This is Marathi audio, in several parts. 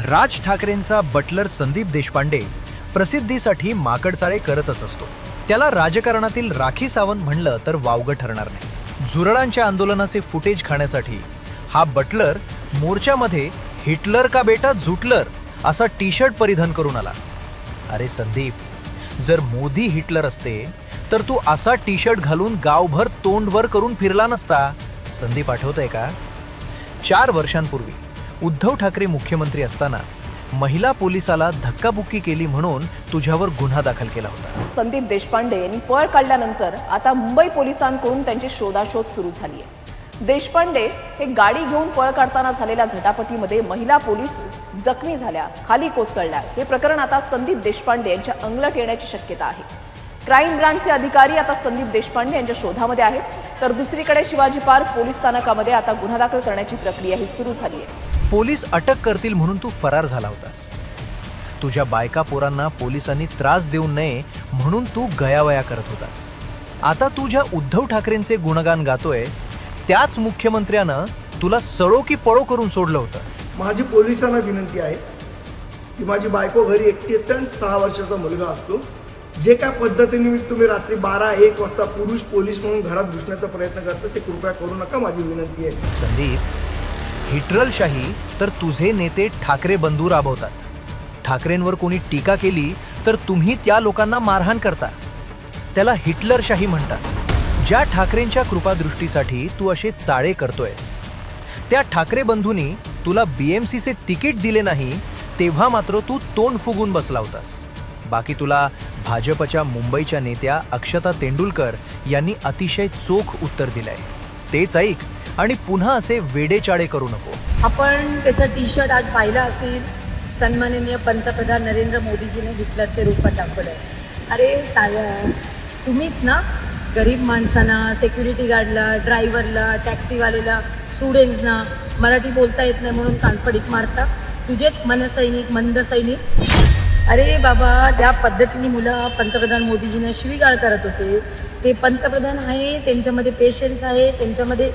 राज ठाकरेंचा बटलर संदीप देशपांडे प्रसिद्धीसाठी माकडचाळे करतच असतो. त्याला राजकारणातील राखी सावंत म्हणलं तर वावगं ठरणार नाही. झुरळांच्या आंदोलनाचे फुटेज खाण्यासाठी हा बटलर मोर्चामध्ये हिटलर का बेटा झुटलर असा टी शर्ट परिधान करून आला. अरे संदीप, जर मोदी हिटलर असते तर तू असा टी शर्ट घालून गावभर तोंडवर करून फिरला नसता. संदीप, आठवतंय का? 4 वर्षांपूर्वी उद्धव ठाकरे मुख्यमंत्री असताना महिला पोलिसाला धक्काबुक्की केली म्हणून तुझ्यावर गुन्हा दाखल केला होता. संदीप देशपांडे यांनी पळ काढल्यानंतर आता मुंबई पोलिसांकडून त्यांची शोधाशोध सुरू झाली आहे. देशपांडे हे गाडी घेऊन पळ काढताना झालेल्या झटापटीमध्ये महिला पोलीस जखमी झाल्या, खाली कोसळल्या. हे प्रकरण आता संदीप देशपांडे यांच्या अंगलट येण्याची शक्यता आहे. क्राईम ब्रांचचे अधिकारी आता संदीप देशपांडे यांच्या शोधामध्ये आहेत, तर दुसरीकडे शिवाजी पार्क पोलीस स्थानकामध्ये आता गुन्हा दाखल करण्याची प्रक्रिया ही सुरू झाली आहे. पोलीस अटक करतील म्हणून तू फरार झाला होतास. तुझ्या बायका पोरांना पोलिसांनी त्रास देऊ नये म्हणून तू गयावया करत होतास. आता तू ज्या उद्धव ठाकरेंचे गुणगान गातोय त्याच मुख्यमंत्र्यानं तुला सळो की पळो करून सोडलं होतं. माझी पोलिसांना विनंती आहे की माझी बायको घरी एकटी असते आणि 6 वर्षाचा मुलगा असतो. जे काय पद्धतीने तुम्ही रात्री 12-1 वाजता पुरुष पोलीस म्हणून घरात घुसण्याचा प्रयत्न करता ते कृपया करू नका, माझी विनंती आहे. संदीप, हिटलरशाही तर तुझे नेते ठाकरे बंधू राबवतात. ठाकरेंवर कोणी टीका केली तर तुम्ही त्या लोकांना मारहाण करता. त्याला हिटलरशाही म्हणतात. ज्या ठाकरेंच्या कृपादृष्टीसाठी तू असे चाळे करतोयस, त्या ठाकरे बंधूंनी तुला BMCचे तिकीट दिले नाही तेव्हा मात्र तू तोंड फुगून बसला होतास. बाकी तुला भाजपच्या मुंबईच्या नेत्या अक्षता तेंडुलकर यांनी अतिशय चोख उत्तर दिलंय. तेच ऐक आणि पुन्हा असे वेडेचाळे करू नको. आपण त्याचा टी शर्ट आज पाहिला असेल. सन्माननीय पंतप्रधान नरेंद्र मोदीजीने हिटलरच्या रूपात दाखवलंय. अरे साया, तुम्हीच ना गरीब माणसांना, सिक्युरिटी गार्डला, ड्रायव्हरला, टॅक्सीवालेला, स्टुडंट्सना मराठी बोलता येत नाही म्हणून कानफडीत मारता. तुझेच मनसैनिक, मंद सैनिक. अरे बाबा, त्या पद्धतीने मुलं पंतप्रधान मोदीजींना शिवीगाळ करत होते. ते पंतप्रधान आहे, त्यांच्यामध्ये पेशन्स आहे, त्यांच्यामध्ये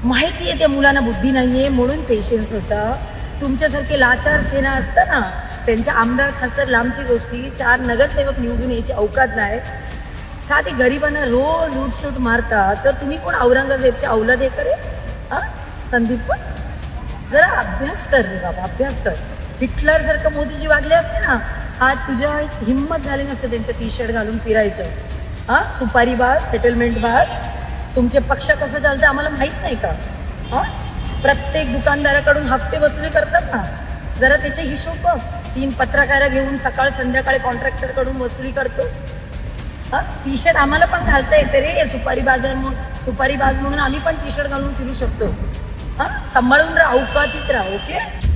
माहिती आहे त्या मुलांना बुद्धी नाही आहे म्हणून पेशन्स होता. तुमच्यासारखे लाचार सेना असतं ना, त्यांच्या आमदार खासदार लांबची गोष्टी, 4 नगरसेवक निवडून यायची अवकात नाही. साधे गरिबांना रोज उठसूट मारता, तर तुम्ही कोण औरंगजेबच्या औलाद आहे करे? संदीप, पण जरा अभ्यास कर रे बाबा, अभ्यास कर. हिटलर सारखं मोदीजी वागले असते ना, आज तुझ्या हिंमत झाली नसते त्यांच्या टी शर्ट घालून फिरायचं. सुपारी बाज, सेटलमेंट बाज. तुमचे पक्ष कसं चालतं आम्हाला माहीत नाही का? प्रत्येक दुकानदाराकडून हप्ते वसुली करतात ना, जरा त्याचे हिशोब बघ. 3 पत्रकार घेऊन सकाळ संध्याकाळी कॉन्ट्रॅक्टरकडून वसुली करतोस. टी शर्ट आम्हाला पण घालता येते रे. सुपारी बाज म्हणून आम्ही पण टी शर्ट घालून फिरू शकतो. सांभाळून राहा, अवकातीत राहा. ओके.